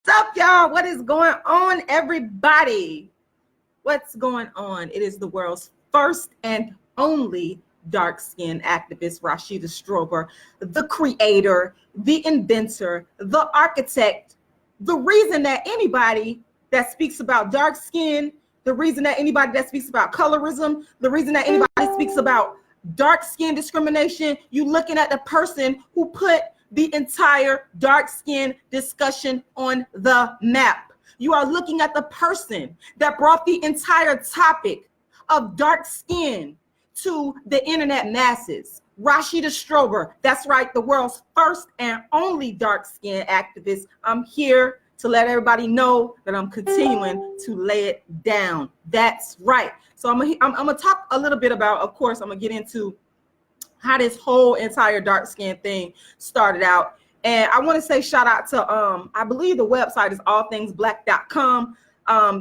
up, y'all? What is going on, everybody? What's going on? It is the world's first and only dark-skinned activist, Rashida Strober, the creator, the inventor, the architect, the reason that anybody that speaks about dark skin, the reason that anybody that speaks about colorism, the reason that anybody speaks about dark skin discrimination, you looking at the person who put the entire dark skin discussion on the map. You are looking at the person that brought the entire topic of dark skin to the internet masses. Rashida Strober, that's right, the world's first and only dark skin activist. I'm here to let everybody know that I'm continuing to lay it down. That's right. So I'm gonna talk a little bit about, of course, I'm gonna get into how this whole entire dark skin thing started out. And I want to say shout out to, I believe the website is allthingsblack.com.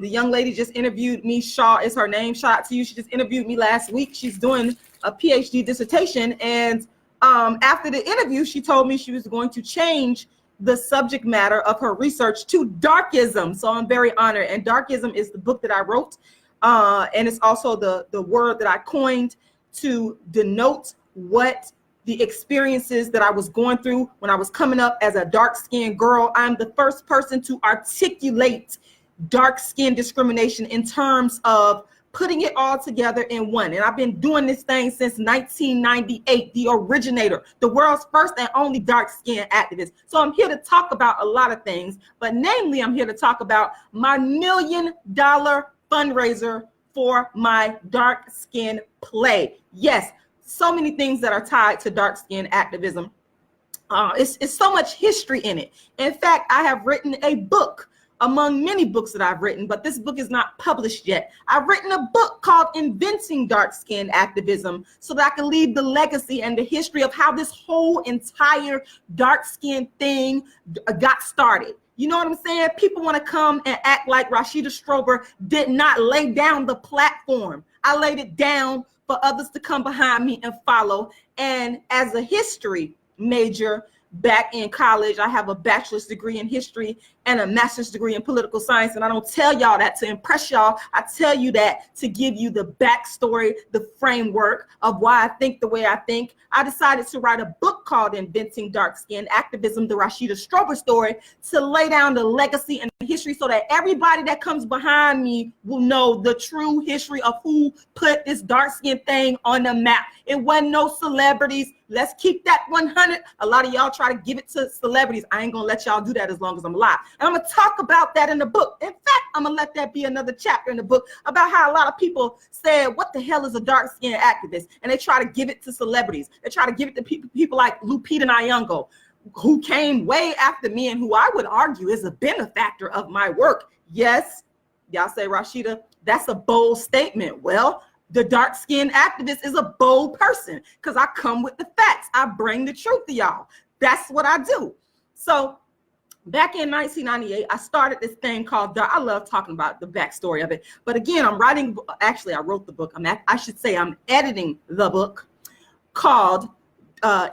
The young lady just interviewed me. Shaw is her name. Shout out to you. She just interviewed me last week. She's doing a PhD dissertation. And after the interview, she told me she was going to change the subject matter of her research to dark-ism. So I'm very honored. And dark-ism is the book that I wrote. And it's also the word that I coined to denote what the experiences that I was going through when I was coming up as a dark-skinned girl. I'm the first person to articulate dark skin discrimination in terms of putting it all together in one. And I've been doing this thing since 1998, the originator, the world's first and only dark skin activist. So I'm here to talk about a lot of things, but namely, I'm here to talk about my $1 million fundraiser for my dark skin play. Yes, so many things that are tied to dark skin activism. It's so much history in it. In fact, I have written a book among many books that I've written, but this book is not published yet. I've written a book called Inventing Dark Skin Activism so that I can leave the legacy and the history of how this whole entire dark skin thing got started. You know what I'm saying? People want to come and act like Rashida Strober did not lay down the platform. I laid it down for others to come behind me and follow. And as a history major back in college, I have a bachelor's degree in history and a master's degree in political science. And I don't tell y'all that to impress y'all. I tell you that to give you the backstory, the framework of why I think the way I think. I decided to write a book called Inventing Dark Skin Activism, the Rashida Strober story, to lay down the legacy and the history so that everybody that comes behind me will know the true history of who put this dark skin thing on the map. It wasn't no celebrities. Let's keep that 100. A lot of y'all try to give it to celebrities. I ain't gonna let y'all do that as long as I'm alive. And I'm gonna talk about that in the book. In fact, I'm gonna let that be another chapter in the book about how a lot of people said, what the hell is a dark skin activist? And they try to give it to celebrities. They try to give it to people like Lupita Nyong'o, who came way after me and who I would argue is a benefactor of my work. Yes, y'all say, Rashida, that's a bold statement. Well, the dark skinned activist is a bold person because I come with the facts. I bring the truth to y'all. That's what I do. So back in 1998, I started this thing called, I love talking about the backstory of it. But again, I wrote the book. I'm editing the book called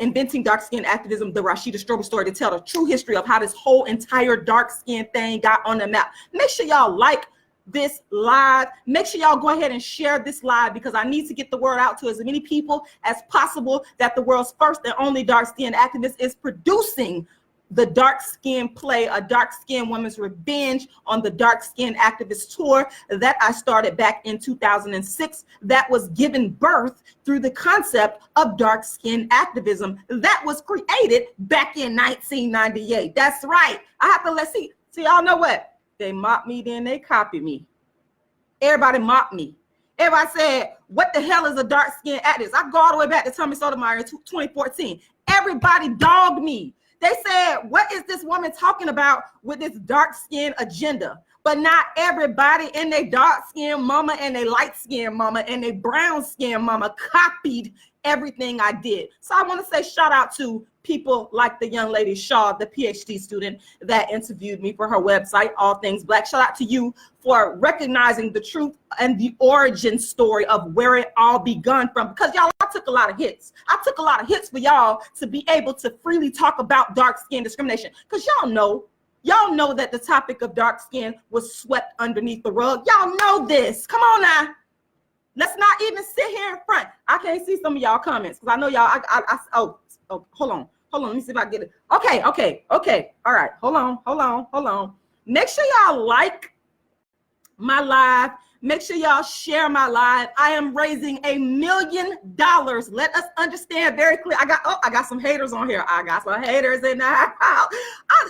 Inventing Dark Skin Activism, the Rashida Strober story, to tell the true history of how this whole entire dark skin thing got on the map. Make sure y'all like this live. Make sure y'all go ahead and share this live because I need to get the word out to as many people as possible that the world's first and only dark skin activist is producing the dark skin play, A Dark Skin Woman's Revenge, on the Dark Skin Activist Tour that I started back in 2006. That was given birth through the concept of dark skin activism that was created back in 1998. That's right. I have to see y'all know what? They mocked me, then they copied me. Everybody mocked me. Everybody said, what the hell is a dark skin activist? I go all the way back to Tommy Sotomayor in 2014. Everybody dogged me. They said, what is this woman talking about with this dark skin agenda? But not everybody in their dark skin mama and their light skin mama and their brown skin mama copied everything I did. So I want to say shout out to people like the young lady Shaw, the PhD student that interviewed me for her website, All Things Black. Shout out to you for recognizing the truth and the origin story of where it all begun from. Because y'all, I took a lot of hits. I took a lot of hits for y'all to be able to freely talk about dark skin discrimination. Because y'all know Y'all know that the topic of dark skin was swept underneath the rug. Y'all know this. Come on now. Let's not even sit here in front. I can't see some of y'all comments because I know y'all. Oh, hold on. Let me see if I can get it. Okay. All right. Hold on. Make sure y'all like my live. Make sure y'all share my live. I am raising $1 million. Let us understand very clear. I got some haters on here. I got some haters in the house.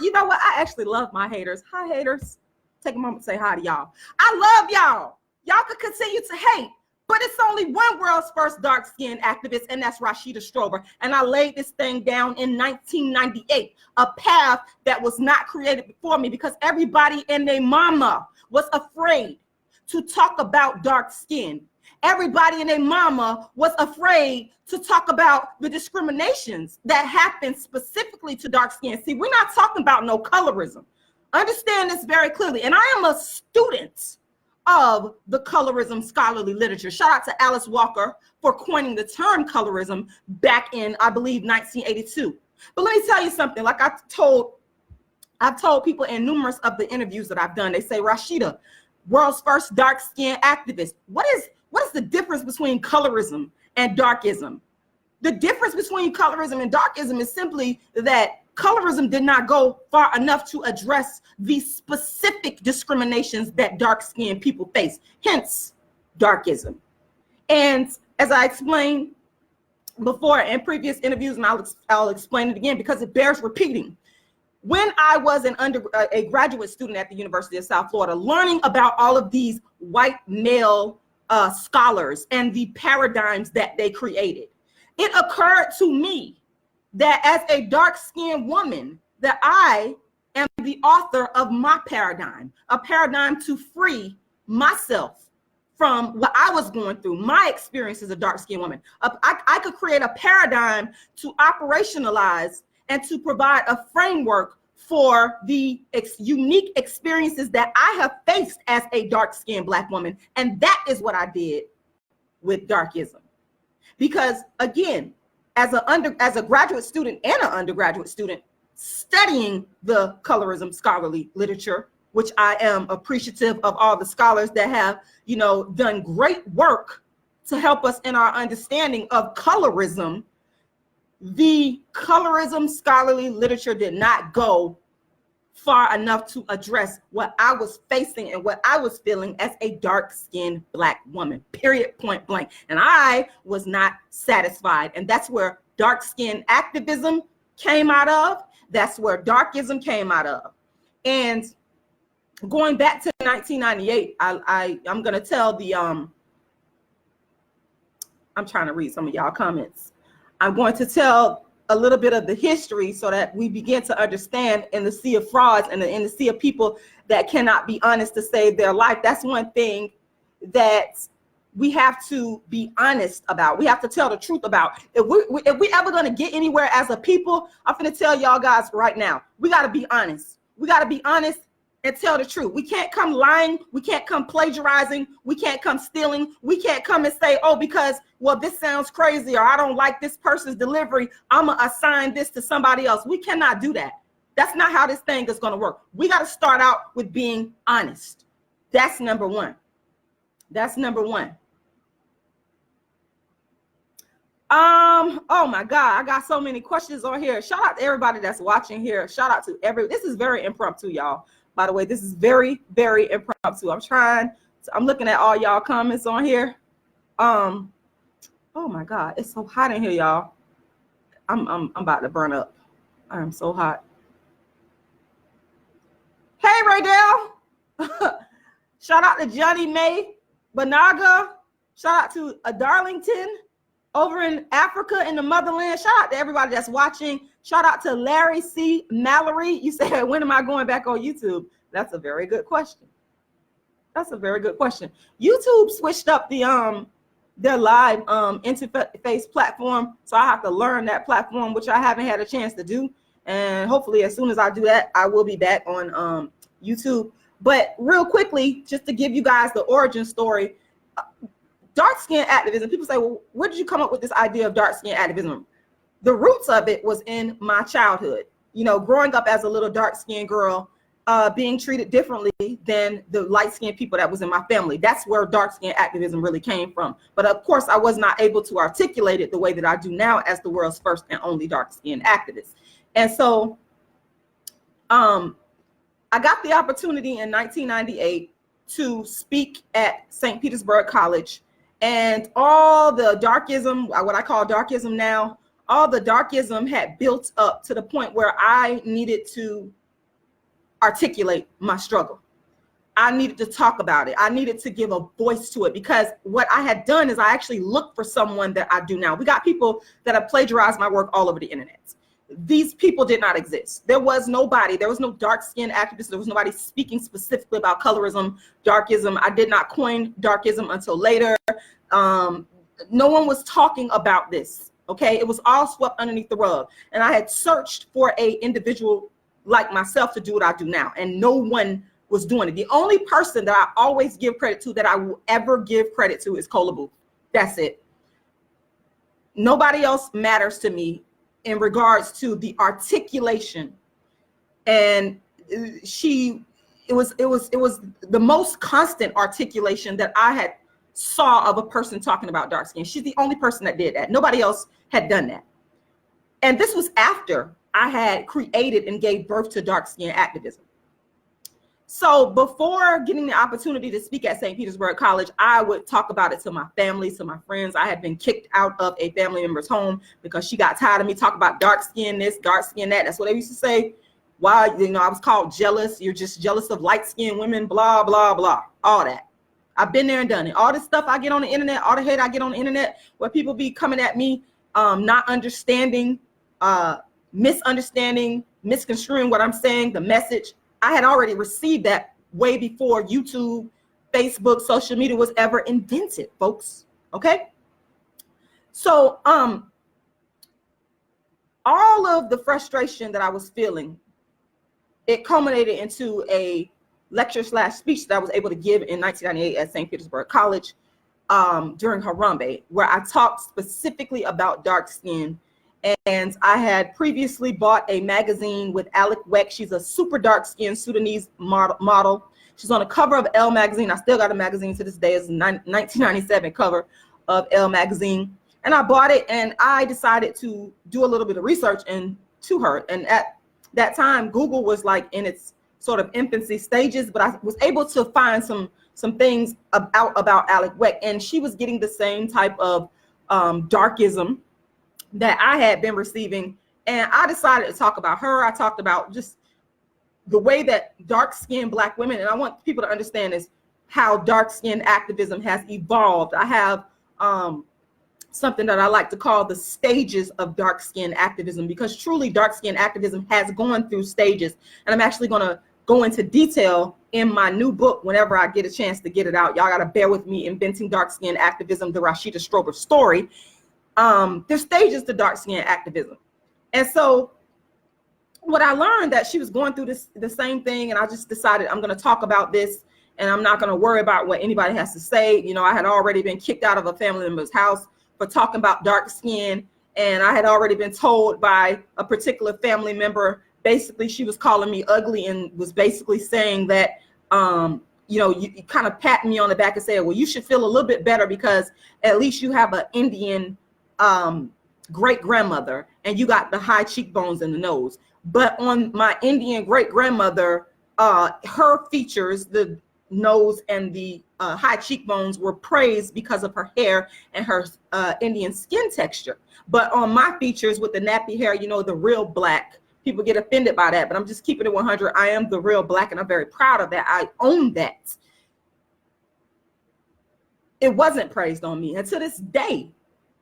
You know what? I actually love my haters. Hi, haters. Take a moment to say hi to y'all. I love y'all. Y'all could continue to hate, but it's only one world's first dark-skinned activist, and that's Rashida Strober. And I laid this thing down in 1998, a path that was not created before me because everybody and their mama was afraid to talk about dark skin. Everybody and their mama was afraid to talk about the discriminations that happen specifically to dark skin. See, we're not talking about no colorism. Understand this very clearly. And I am a student of the colorism scholarly literature. Shout out to Alice Walker for coining the term colorism back in, I believe, 1982. But let me tell you something. Like I've told people in numerous of the interviews that I've done, they say, Rashida, world's first dark-skinned activist. What is the difference between colorism and darkism? The difference between colorism and darkism is simply that colorism did not go far enough to address the specific discriminations that dark-skinned people face, hence darkism. And as I explained before in previous interviews, and I'll explain it again because it bears repeating. When I was a graduate student at the University of South Florida, learning about all of these white male scholars and the paradigms that they created, it occurred to me that as a dark-skinned woman, that I am the author of my paradigm, a paradigm to free myself from what I was going through, my experience as a dark-skinned woman. I could create a paradigm to operationalize and to provide a framework for the unique experiences that I have faced as a dark-skinned Black woman. And that is what I did with darkism. Because again, as a graduate student and an undergraduate student studying the colorism scholarly literature, which I am appreciative of all the scholars that have, done great work to help us in our understanding of colorism. The colorism scholarly literature did not go far enough to address what I was facing and what I was feeling as a dark-skinned Black woman, period, point blank. And I was not satisfied. And that's where dark-skinned activism came out of. That's where darkism came out of. And going back to 1998, I'm going to tell I'm trying to read some of y'all comments. I'm going to tell a little bit of the history so that we begin to understand in the sea of frauds and in the sea of people that cannot be honest to save their life. That's one thing that we have to be honest about. We have to tell the truth about. If we ever going to get anywhere as a people, I'm going to tell y'all guys right now, we got to be honest. We got to be honest and tell the truth. We can't come lying. We can't come plagiarizing. We can't come stealing. We can't come and say, oh, because, well, this sounds crazy or I don't like this person's delivery, I'm going to assign this to somebody else. We cannot do that. That's not how this thing is going to work. We got to start out with being honest. That's number one. That's number one. Oh my God, I got so many questions on here. Shout out to everybody that's watching here. Shout out to this is very impromptu, y'all. By the way, this is very, very impromptu. I'm looking at all y'all comments on here. Oh my God, it's so hot in here, y'all. I'm about to burn up. I am so hot. Hey, Raydell. Shout out to Johnny May Banaga. Shout out to Darlington over in Africa in the motherland. Shout out to everybody that's watching. Shout out to Larry C. Mallory. You said, when am I going back on YouTube? That's a very good question. That's a very good question. YouTube switched up their live interface platform. So I have to learn that platform, which I haven't had a chance to do. And hopefully as soon as I do that, I will be back on YouTube. But real quickly, just to give you guys the origin story, dark skin activism, people say, well, where did you come up with this idea of dark skin activism? The roots of it was in my childhood. Growing up as a little dark skinned girl, being treated differently than the light-skinned people that was in my family. That's where dark-skinned activism really came from. But of course, I was not able to articulate it the way that I do now as the world's first and only dark-skinned activist. And so I got the opportunity in 1998 to speak at St. Petersburg College, and all the dark-ism, what I call dark-ism now, all the dark-ism had built up to the point where I needed to articulate my struggle. I needed to talk about it. I needed to give a voice to it, because what I had done is I actually looked for someone that I do now. We got people that have plagiarized my work all over the internet. These people did not exist. There was nobody. There was no dark-skinned activists. There was nobody speaking specifically about colorism, darkism. I did not coin darkism until later. No one was talking about this. Okay, it was all swept underneath the rug. And I had searched for a individual like myself to do what I do now, and no one was doing it. The only person that I always give credit to, that I will ever give credit to, is Cola Booth. That's it. Nobody else matters to me in regards to the articulation. And it was the most constant articulation that I had saw of a person talking about dark skin. She's the only person that did that. Nobody else had done that. And this was after I had created and gave birth to dark skin activism. So before getting the opportunity to speak at St. Petersburg College, I would talk about it to my family, to my friends. I had been kicked out of a family member's home because she got tired of me talking about dark skin this, dark skin that. That's what they used to say. Why, I was called jealous. You're just jealous of light skinned women, blah, blah, blah, all that. I've been there and done it. All this stuff I get on the internet, all the hate I get on the internet, where people be coming at me, not understanding, misunderstanding, misconstruing what I'm saying, the message. I had already received that way before YouTube, Facebook, social media was ever invented, folks. Okay. So all of the frustration that I was feeling, it culminated into a lecture/speech that I was able to give in 1998 at St. Petersburg College during Harambe, where I talked specifically about dark skin. And I had previously bought a magazine with Alec Weck. She's a super dark-skinned Sudanese model. She's on the cover of Elle magazine. I still got a magazine to this day. It's a 1997 cover of Elle magazine. And I bought it, and I decided to do a little bit of research into her. And at that time, Google was like in its sort of infancy stages, but I was able to find some things about Alec Weck. And she was getting the same type of darkism that I had been receiving. And I decided to talk about her. I talked about just the way that dark-skinned Black women, and I want people to understand is how dark-skinned activism has evolved. I have something that I like to call the stages of dark-skinned activism, because truly dark-skinned activism has gone through stages. And I'm actually going to go into detail in my new book whenever I get a chance to get it out. Y'all got to bear with me, Inventing Dark-Skinned Activism, the Rashida Strober story. There's stages to dark skin activism. And so what I learned, that she was going through the same thing, and I just decided I'm going to talk about this, and I'm not going to worry about what anybody has to say. I had already been kicked out of a family member's house for talking about dark skin, and I had already been told by a particular family member, basically she was calling me ugly and was basically saying that you kind of patting me on the back and saying, well, you should feel a little bit better because at least you have an Indian great grandmother and you got the high cheekbones and the nose. But on my Indian great grandmother, her features, the nose and the high cheekbones, were praised because of her hair and her Indian skin texture. But on my features with the nappy hair, the real Black, people get offended by that, but I'm just keeping it 100. I am the real Black, and I'm very proud of that. I own that. It wasn't praised on me. And to this day,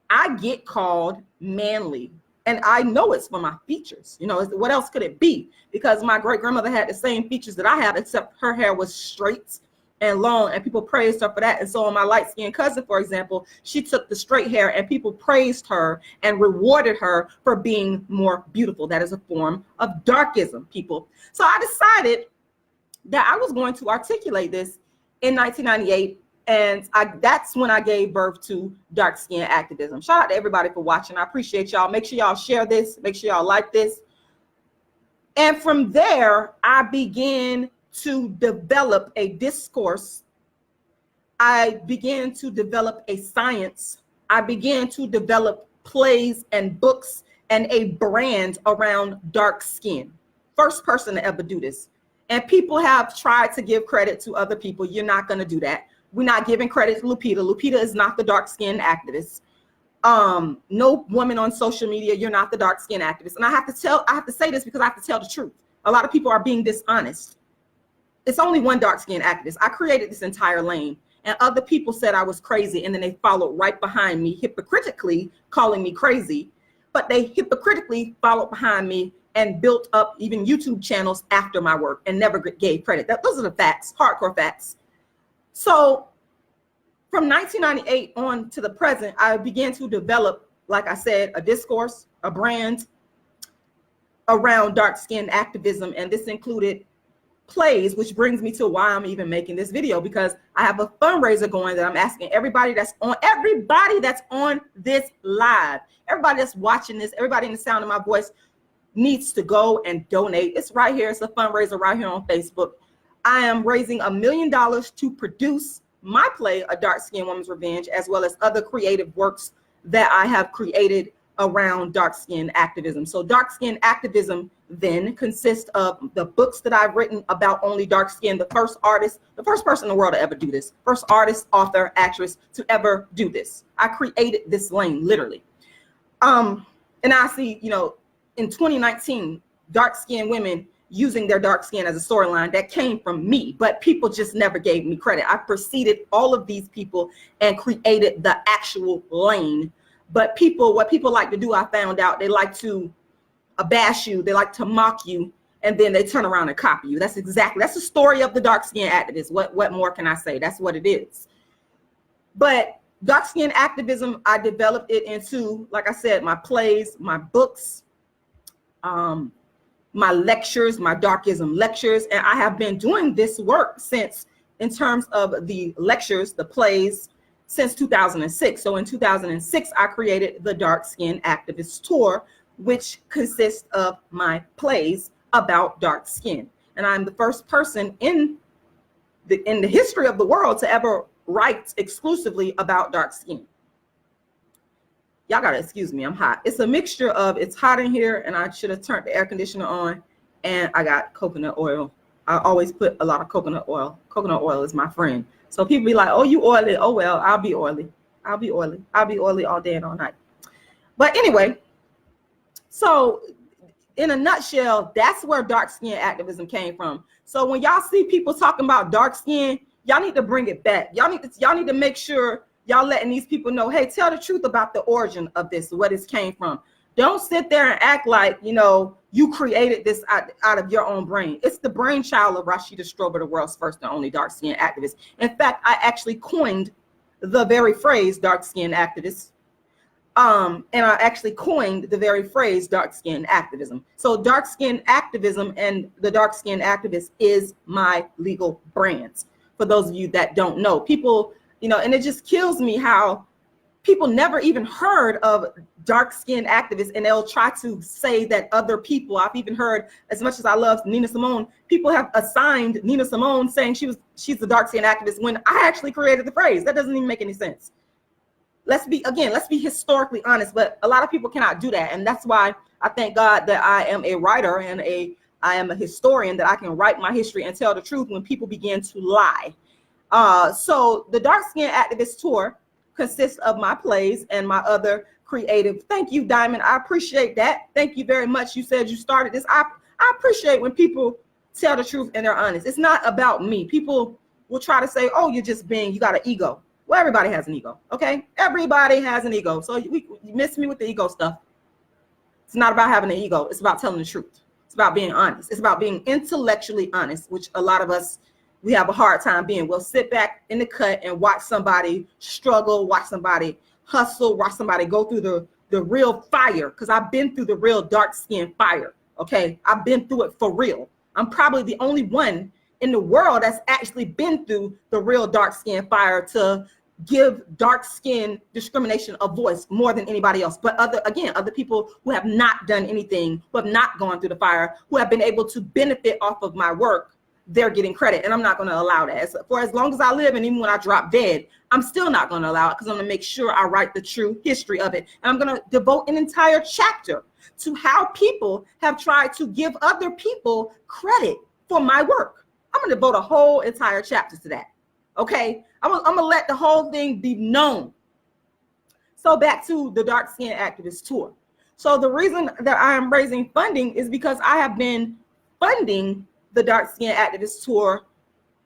I get called manly, and I know it's for my features. What else could it be? Because my great grandmother had the same features that I have, except her hair was straight and long, and people praised her for that. And so on my light skinned cousin, for example, she took the straight hair and people praised her and rewarded her for being more beautiful. That is a form of darkism, people. So I decided that I was going to articulate this in 1998. And that's when I gave birth to dark skin activism. Shout out to everybody for watching. I appreciate y'all. Make sure y'all share this. Make sure y'all like this. And from there, I began to develop a discourse. I began to develop a science. I began to develop plays and books and a brand around dark skin. First person to ever do this. And people have tried to give credit to other people. You're not going to do that. We're not giving credit to Lupita. Lupita is not the dark skin activist. No woman on social media, you're not the dark skin activist. And I have to say this because I have to tell the truth. A lot of people are being dishonest. It's only one dark skin activist. I created this entire lane, and other people said I was crazy, and then they followed right behind me, hypocritically calling me crazy, but they hypocritically followed behind me and built up even YouTube channels after my work and never gave credit. Those are the facts, hardcore facts. So from 1998 on to the present, I began to develop, like I said, a discourse, a brand around dark skin activism. And this included plays, which brings me to why I'm even making this video, because I have a fundraiser going that I'm asking everybody that's on this live, everybody that's watching this, everybody in the sound of my voice needs to go and donate. It's right here. It's a fundraiser right here on Facebook. I am raising $1 million to produce my play, A Dark Skinned Woman's Revenge, as well as other creative works that I have created around dark skin activism. So dark skin activism then consists of the books that I've written about only dark skin, the first person in the world to ever do this, first artist, author, actress to ever do this. I created this lane, literally. And I see, in 2019, dark skinned women using their dark skin as a storyline that came from me, but people just never gave me credit. I preceded all of these people and created the actual lane. But what people like to do, I found out, they like to bash you, they like to mock you, and then they turn around and copy you. That's the story of the dark skin activist. What more can I say? That's what it is. But dark skin activism, I developed it into, like I said, my plays, my books, my lectures, my dark-ism lectures. And I have been doing this work since, in terms of the lectures, the plays, since 2006. So in 2006, I created the Dark Skin Activist Tour, which consists of my plays about dark skin. And I'm the first person in the history of the world to ever write exclusively about dark skin. Y'all gotta excuse me, I'm hot. It's a mixture of, it's hot in here and I should have turned the air conditioner on, and I got coconut oil. I always put a lot of coconut oil. Coconut oil is my friend. So people be like, oh, you oily. Oh, well, I'll be oily. I'll be oily. I'll be oily all day and all night. But anyway, so in a nutshell, that's where dark skin activism came from. So when y'all see people talking about dark skin, y'all need to bring it back. Y'all need to make sure y'all letting these people know, hey, tell the truth about the origin of this, where this came from. Don't sit there and act like, you created this out of your own brain. It's the brainchild of Rashida Strober, the world's first and only dark skin activist. In fact, I actually coined the very phrase dark skin activist. And I actually coined the very phrase dark skin activism. So dark skin activism and the dark skin activist is my legal brand. For those of you that don't know, people, and it just kills me how people never even heard of dark skin activists, and they'll try to say that other people, I've even heard, as much as I love Nina Simone, people have assigned Nina Simone saying she's a dark skin activist when I actually created the phrase. That doesn't even make any sense. Let's be historically honest, but a lot of people cannot do that. And that's why I thank God that I am a writer and I am a historian, that I can write my history and tell the truth when people begin to lie. So the Dark Skin Activist Tour consists of my plays and my other creative. Thank you, Diamond. I appreciate that. Thank you very much. You said you started this. I appreciate when people tell the truth and they're honest. It's not about me. People will try to say, oh, you got an ego. Well, everybody has an ego, okay? Everybody has an ego. So you miss me with the ego stuff. It's not about having an ego. It's about telling the truth. It's about being honest. It's about being intellectually honest, which a lot of us, we have a hard time being. We'll sit back in the cut and watch somebody struggle, watch somebody hustle, watch somebody go through the real fire, because I've been through the real dark skin fire, okay? I've been through it for real. I'm probably the only one in the world that's actually been through the real dark skin fire to give dark skin discrimination a voice more than anybody else. But other people who have not done anything, who have not gone through the fire, who have been able to benefit off of my work, they're getting credit. And I'm not going to allow that. For as long as I live, and even when I drop dead, I'm still not going to allow it, because I'm going to make sure I write the true history of it. And I'm going to devote an entire chapter to how people have tried to give other people credit for my work. I'm going to devote a whole entire chapter to that. Okay, I'm gonna let the whole thing be known. So back to the Dark Skin Activist Tour. So the reason that I am raising funding is because I have been funding the Dark Skin Activist Tour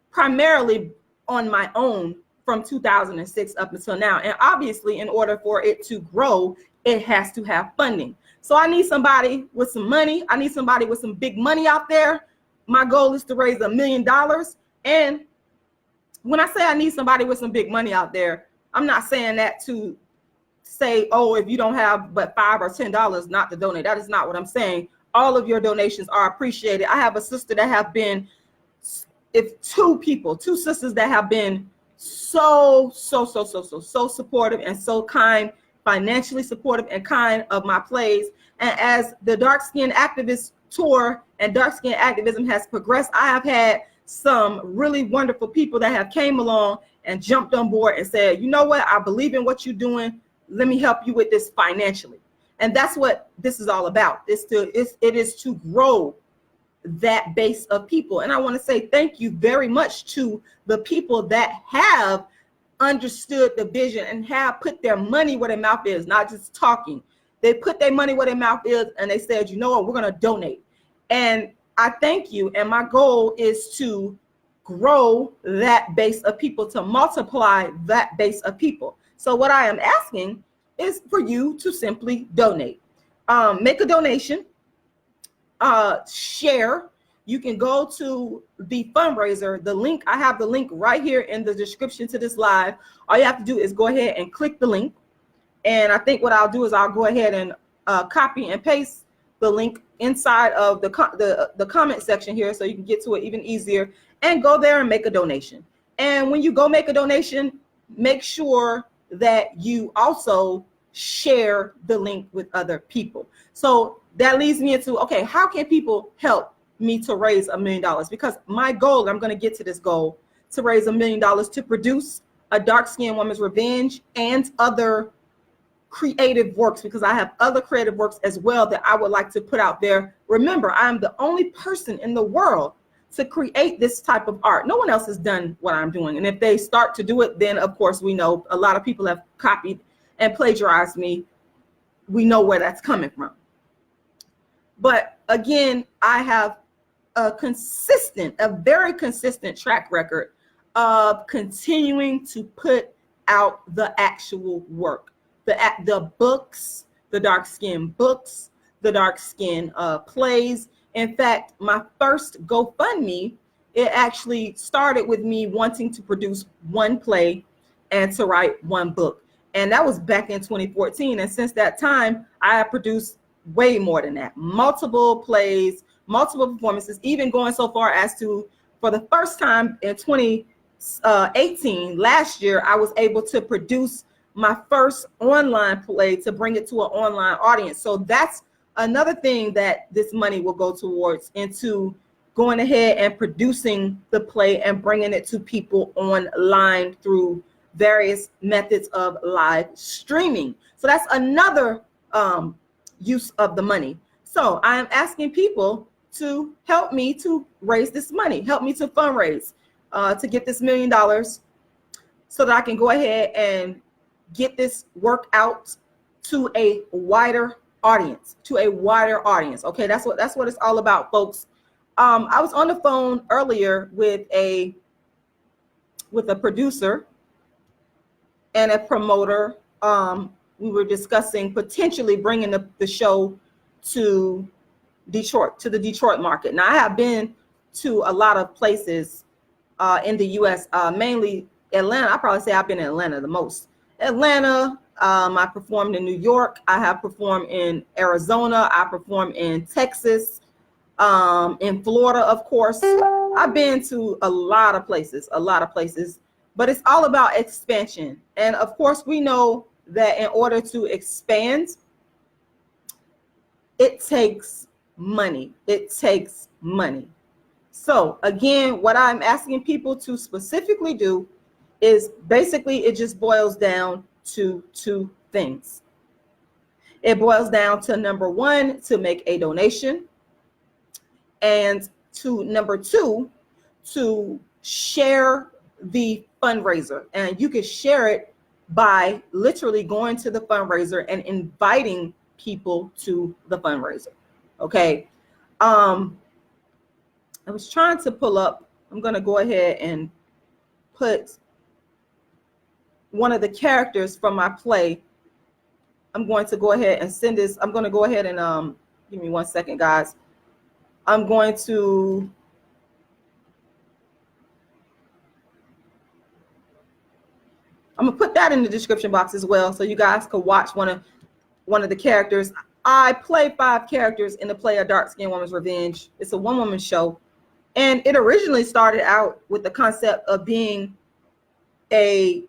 primarily on my own from 2006 up until now. And obviously, in order for it to grow, it has to have funding. So I need somebody with some money. I need somebody with some big money out there. My goal is to raise $1 million. And when I say I need somebody with some big money out there, I'm not saying that to say, oh, if you don't have but $5 or $10 not to donate. That is not what I'm saying. All of your donations are appreciated. I have a sister that have been, two sisters that have been so supportive and so kind, financially supportive and kind of my plays. And as the Dark Skin Activist Tour and Dark Skin Activism has progressed, I have had some really wonderful people that have came along and jumped on board and said, you know what, I believe in what you're doing. Let me help you with this financially. And that's what this is all about. It is to grow that base of people. And I want to say thank you very much to the people that have understood the vision and have put their money where their mouth is, not just talking. They put their money where their mouth is, and they said, you know what, we're going to donate. And I thank you. And my goal is to grow that base of people, to multiply that base of people. So what I am asking is for you to simply donate. Make a donation, share. You can go to the fundraiser, the link. I have the link right here in the description to this live. All you have to do is go ahead and click the link. And I think what I'll do is I'll go ahead and copy and paste the link inside of the comment section here, so you can get to it even easier, and go there and make a donation. And when you go make a donation, make sure that you also share the link with other people. So that leads me into, okay, how can people help me to raise $1 million? Because my goal, I'm going to get to this goal, to raise $1 million to produce a Dark Skinned Woman's Revenge and other creative works, because I have other creative works as well that I would like to put out there. Remember, I'm the only person in the world to create this type of art. No one else has done what I'm doing. And if they start to do it, then of course we know a lot of people have copied and plagiarized me. We know where that's coming from. But again, I have a very consistent track record of continuing to put out the actual work. The books, the dark skin books, the dark skin plays. In fact, my first GoFundMe, it actually started with me wanting to produce one play and to write one book. And that was back in 2014. And since that time, I have produced way more than that. Multiple plays, multiple performances, even going so far as to, for the first time in 2018, last year, I was able to produce my first online play to bring it to an online audience. So that's another thing that this money will go towards, into going ahead and producing the play and bringing it to people online through various methods of live streaming. So that's another use of the money. So I am asking people to help me to raise this money, help me to fundraise to get this $1 million, so that I can go ahead and get this work out to a wider audience, Okay, that's what it's all about, folks. I was on the phone earlier with a producer and a promoter. We were discussing potentially bringing the show to Detroit, to the Detroit market. Now, I have been to a lot of places in the U.S., mainly Atlanta. I probably say I've been in Atlanta the most. Atlanta, I performed in New York. I have performed in Arizona. I performed in Texas, in Florida, of course. I've been to a lot of places, but it's all about expansion. And of course, we know that in order to expand, it takes money. It takes money. So again, what I'm asking people to specifically do is basically it just boils down to two things. It boils down to number one, to make a donation, and to number two, to share the fundraiser. And you can share it by literally going to the fundraiser and inviting people to the fundraiser. Okay. I was trying to pull up, I'm going to go ahead and put one of the characters from my play. I'm going to go ahead and send this. I'm going to go ahead and give me 1 second, guys. I'm going to put that in the description box as well, so you guys can watch one of the characters. I play 5 characters in the play A Dark-Skinned Woman's Revenge. It's a one-woman show, and it originally started out with the concept of being a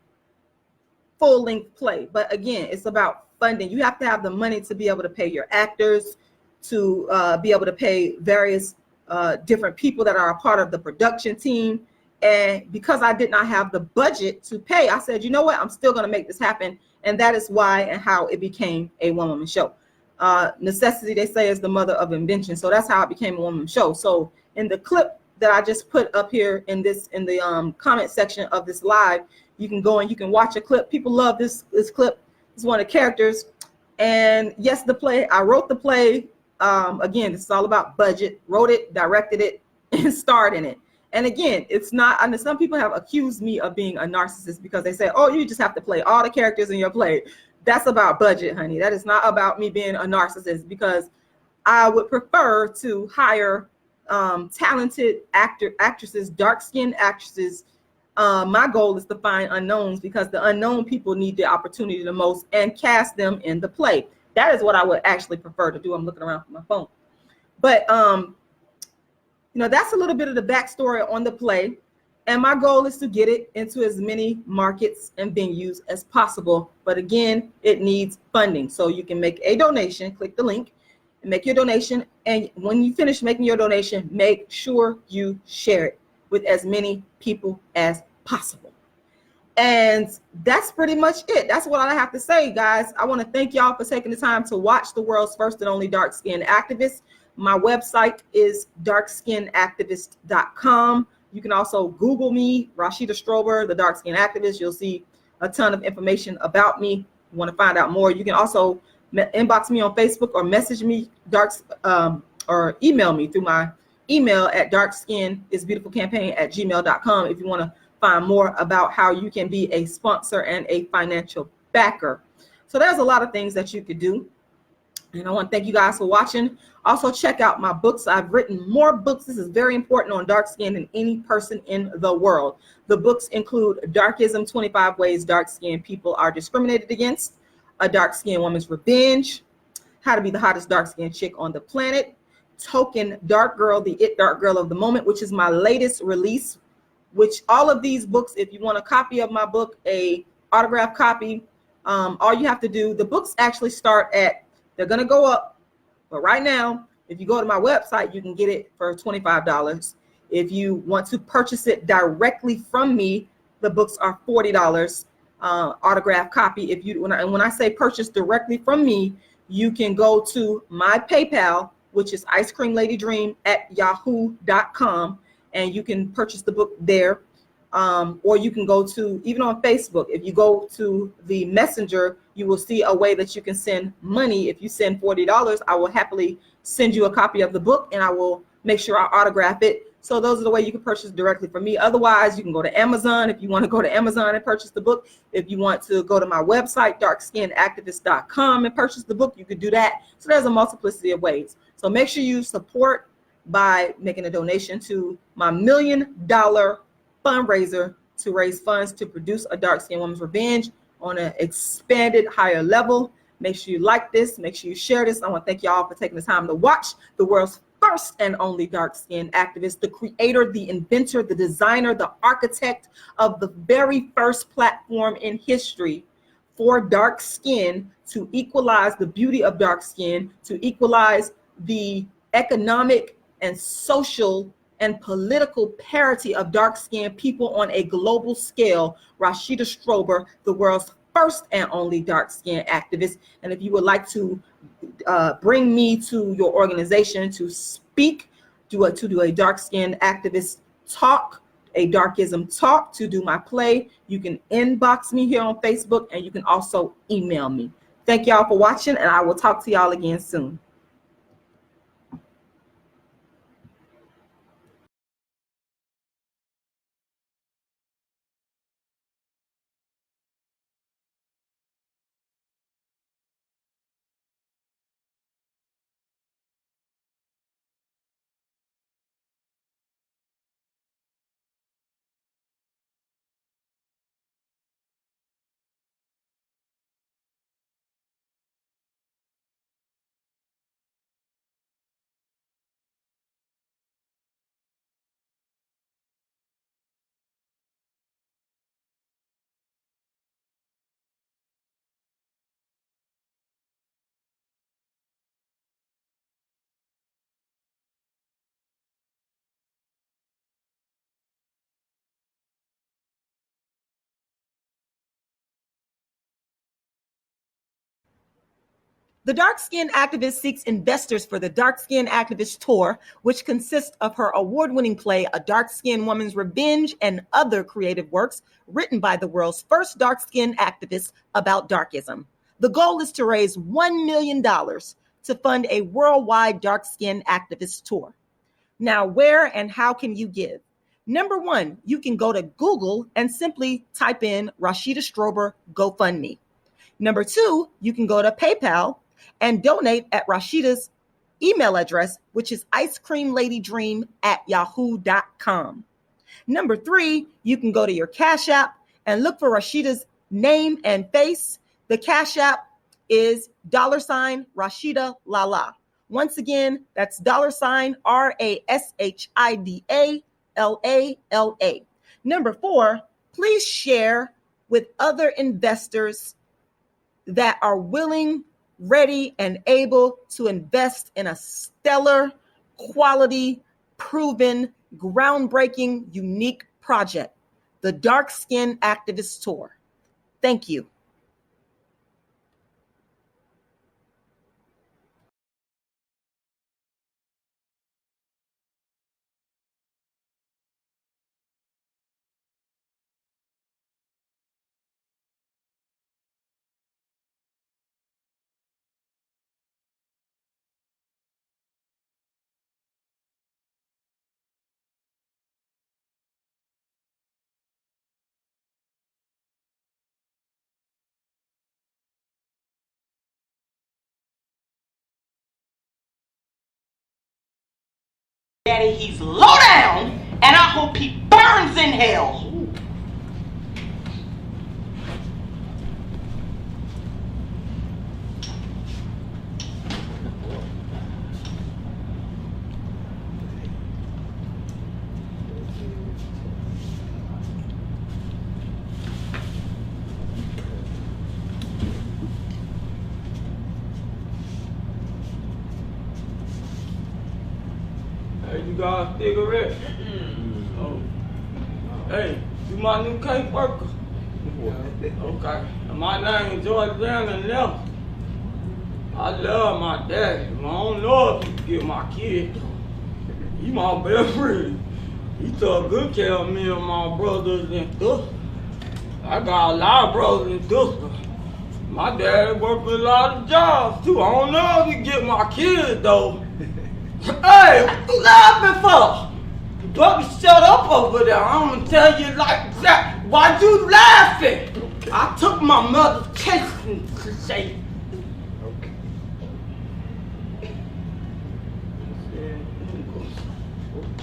full-length play. But again, it's about funding. You have to have the money to be able to pay your actors, to be able to pay various different people that are a part of the production team. And because I did not have the budget to pay, I said, you know what, I'm still going to make this happen. And that is why and how it became a one-woman show. Necessity, they say, is the mother of invention. So that's how it became a one-woman show. So in the clip that I just put up here in the comment section of this live, you can go and you can watch a clip. People love this clip. It's one of the characters. And yes, the play, I wrote the play. Again, this is all about budget. Wrote it, directed it, and starred in it. And again, it's not, I know some people have accused me of being a narcissist because they say, oh, you just have to play all the characters in your play. That's about budget, honey. That is not about me being a narcissist, because I would prefer to hire talented actresses, dark-skinned actresses. My goal is to find unknowns, because the unknown people need the opportunity the most, and cast them in the play. That is what I would actually prefer to do. I'm looking around for my phone. But you know, that's a little bit of the backstory on the play. And my goal is to get it into as many markets and venues as possible. But again, it needs funding. So you can make a donation, click the link and make your donation. And when you finish making your donation, make sure you share it with as many people as possible. And that's pretty much it. That's what I have to say, guys. I want to thank y'all for taking the time to watch the world's first and only dark-skinned activist. My website is darkskinnedactivist.com. You can also Google me, Rashida Strober, the Dark Skin Activist. You'll see a ton of information about me. You want to find out more, you can also inbox me on Facebook or message me or email me through my email at darkskinisbeautifulcampaign@gmail.com if you want to find more about how you can be a sponsor and a financial backer. So there's a lot of things that you could do. And I want to thank you guys for watching. Also, check out my books. I've written more books. This is very important on dark skin than any person in the world. The books include Dark-ism, 25 Ways Dark-Skinned People Are Discriminated Against, A Dark-Skinned Woman's Revenge, How to Be the Hottest Dark-Skinned Chick on the Planet, Token Dark Girl, the It Dark Girl of the Moment, which is my latest release, which all of these books, if you want a copy of my book, a autographed copy, all you have to do, the books actually start at, they're going to go up, but right now, if you go to my website, you can get it for $25. If you want to purchase it directly from me, the books are $40, autographed copy. If you, when I say purchase directly from me, you can go to my PayPal, which is icecreamladydream@yahoo.com, and you can purchase the book there. Or you can go to, even on Facebook, if you go to the messenger, you will see a way that you can send money. If you send $40, I will happily send you a copy of the book, and I will make sure I autograph it. So those are the way you can purchase directly from me. Otherwise, you can go to Amazon if you want to go to Amazon and purchase the book. If you want to go to my website, darkskinnedactivist.com, and purchase the book, you could do that. So there's a multiplicity of ways. So make sure you support by making a donation to my $1 million fundraiser to raise funds to produce A Dark-Skinned Woman's Revenge on an expanded, higher level. Make sure you like this. Make sure you share this. I want to thank y'all for taking the time to watch the world's first and only dark-skinned activist, the creator, the inventor, the designer, the architect of the very first platform in history for dark skin to equalize the beauty of dark skin, to equalize the economic and social and political parity of dark-skinned people on a global scale, Rashida Strober, the world's first and only dark-skinned activist. And if you would like to bring me to your organization to speak, to do a dark-skinned activist talk, a dark-ism talk, to do my play, you can inbox me here on Facebook, and you can also email me. Thank y'all for watching, and I will talk to y'all again soon. The Dark Skin Activist seeks investors for the Dark Skin Activist Tour, which consists of her award-winning play, A Dark Skinned Woman's Revenge, and other creative works written by the world's first dark skin activist about darkism. The goal is to raise $1 million to fund a worldwide dark skin activist tour. Now, where and how can you give? Number one, you can go to Google and simply type in Rashida Strober GoFundMe. Number two, you can go to PayPal and donate at Rashida's email address, which is icecreamladydream@yahoo.com. Number three, you can go to your Cash App and look for Rashida's name and face. The Cash App is $Rashida Lala. Once again, that's $RASHIDA LALA. Number four, please share with other investors that are willing, ready, and able to invest in a stellar, quality, proven, groundbreaking, unique project, the Dark Skin Activist Tour. Thank you. Daddy, he's low down, and I hope he burns in hell. Hey, you got a cigarette? Oh. Hey, you my new cake worker? Okay. My name is Georgiana Nelson. I love my daddy. I don't know if he can get my kid. He my best friend. He took good care of me and my brothers and sisters. I got a lot of brothers and sisters. My dad worked a lot of jobs too. I don't know if he get my kids though. Hey, what you laughing for? You better shut up over there. I'm gonna tell you like that. Why you laughing? I took my mother's testing to say. Okay.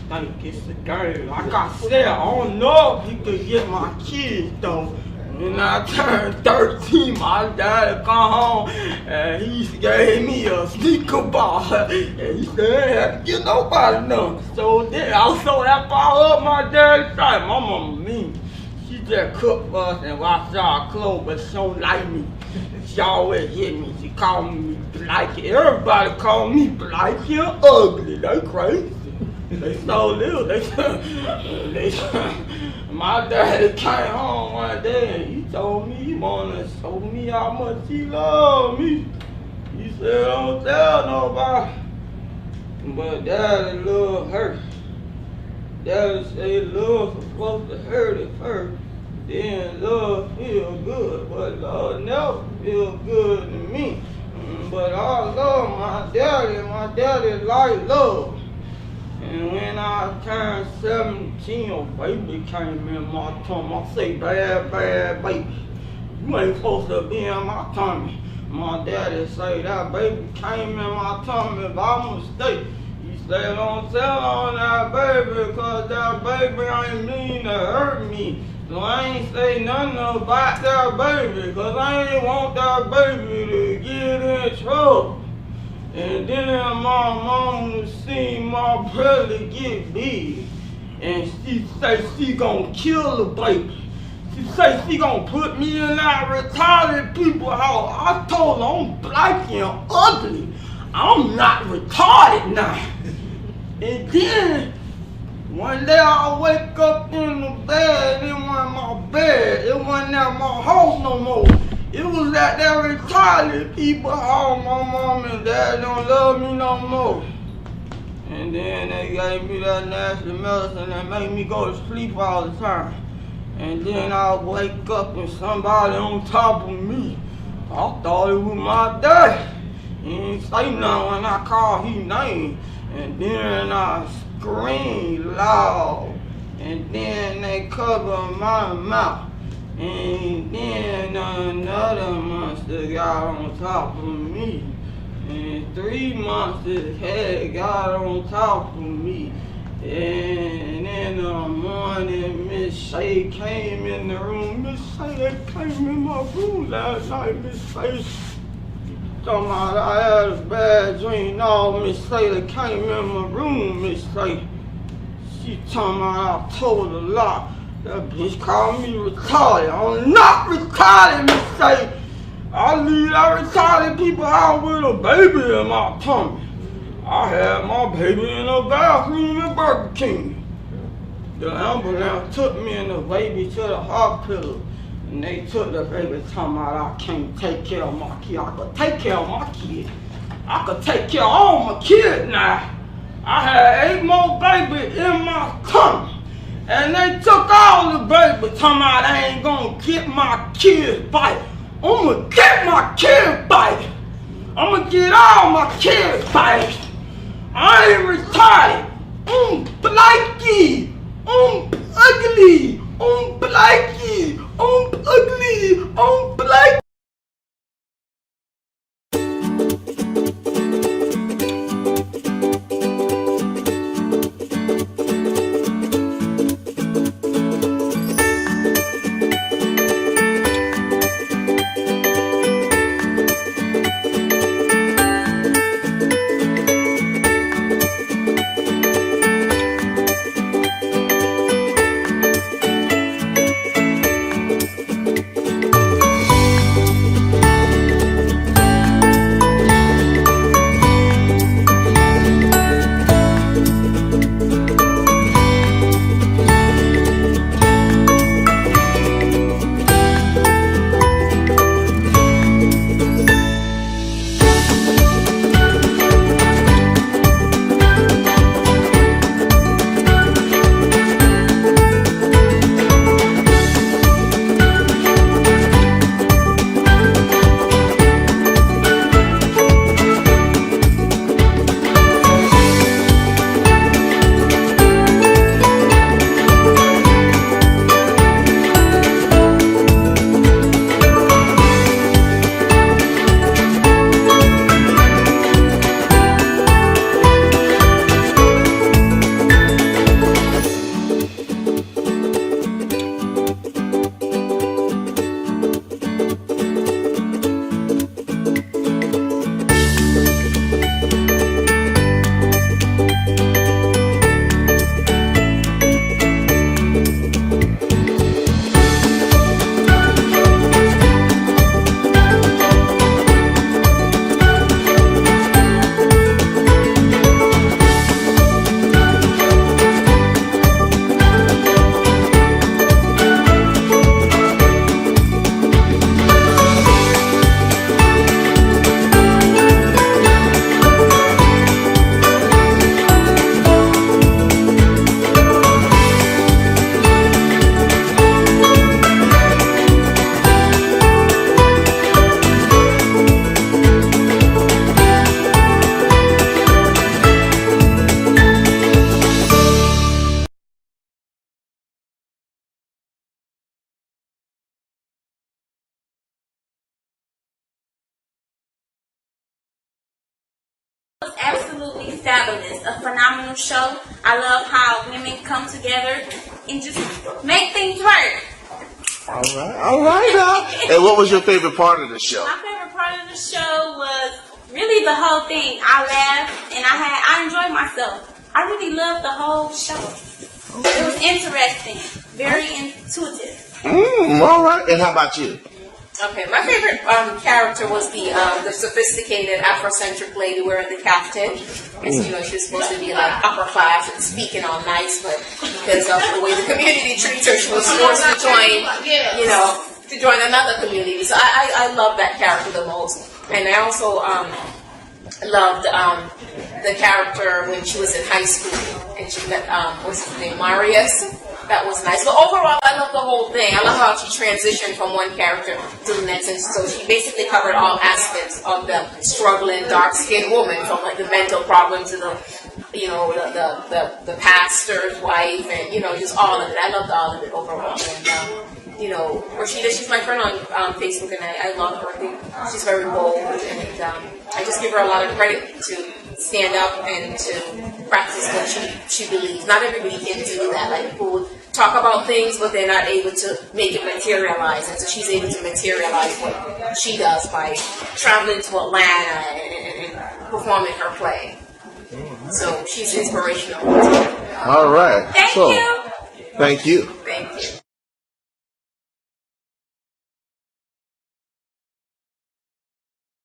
Thank you, it's the game. Like I said, I don't know if he could get my kids though. When I turned 13, my dad come home and he gave me a sneaker ball. And he said, I had to get nobody none. So then I sold that ball up my dad's side. My mama mean. She just cooked for us and washed our clothes, but she don't like me. She always hit me. She called me Blakey. Everybody call me Blakey and ugly. They crazy. They so little. My daddy came home one day and he told me he wanted to show me how much he loved me. He said, don't tell nobody. But daddy loved her. Daddy said love was supposed to hurt at first. Then love feel good, but love never feel good to me. But I love my daddy. My daddy like love. And when I turned 17, a baby came in my tummy. I say, bad baby. You ain't supposed to be in my tummy. My daddy say that baby came in my tummy by mistake. He said, don't tell on that baby, cause that baby ain't mean to hurt me. So I ain't say nothing about that baby, cause I ain't want that baby to get in trouble. And then my mama seen my brother get big, and she say she gon' kill the baby. She say she gon' put me in that retarded people house. I told her I'm black and ugly. I'm not retarded now. And then one day I wake up in the bed, it wasn't my bed, it wasn't at my house no more. It was at that retarded people house. My mom and dad don't love me no more. And then they gave me that nasty medicine that made me go to sleep all the time. And then I wake up and somebody on top of me. I thought it was my dad. He ain't say nothing when I called his name. And then I screamed loud. And then they covered my mouth. And then another monster got on top of me. And 3 monsters had got on top of me. And in the morning, Miss Shay came in the room. Miss Shay came in my room last night. Miss Shay talking about I had a bad dream. No, Miss Shay came in my room, Miss Shay. She talking about I told a lie. That bitch called me retarded. I'm not retarded, Miss Shay. I leave that retarded people out with a baby in my tummy. I had my baby in a bathroom at Burger King. The ambulance took me and the baby to the hospital. And they took the baby talking about I can't take care of my kid. I could take care of my kid. I could take care of all my kids now. I had 8 more babies in my tummy. And they took all the babies talking about I ain't gonna get my kids back. I'ma get my kids back. I'ma get all my kids back. I ain't retarded. I'm Blakey. I'm ugly. I'm Blakey. I'm ugly. I'm Blakey. fabulous, a phenomenal show. I love how women come together and just make things work. All right now. And what was your favorite part of the show? My favorite part of the show was really the whole thing. I laughed and I enjoyed myself. I really loved the whole show. It was interesting, very intuitive. All right. And how about you? Okay, my favorite character was the sophisticated Afrocentric lady wearing the captain. Because, you know, she was supposed to be like upper class and speaking all nice, but because of the way the community treats her, she was forced to join, you know, to join another community. So I love that character the most. And I also loved the character when she was in high school and she met, what's his name, Marius. That was nice. But overall, I love the whole thing. I love how she transitioned from one character to the next. And so she basically covered all aspects of the struggling, dark-skinned woman, from like the mental problems to the, you know, the pastor's wife, and, you know, just all of it. I loved all of it overall. And, you know, Rashida, she's my friend on Facebook, and I love her. I think she's very bold, and I just give her a lot of credit to stand up and to practice what she believes. Not everybody can do that. Like, people would talk about things, but they're not able to make it materialize. And so she's able to materialize what she does by traveling to Atlanta and performing her play. So she's inspirational. All right. Thank you. Thank you.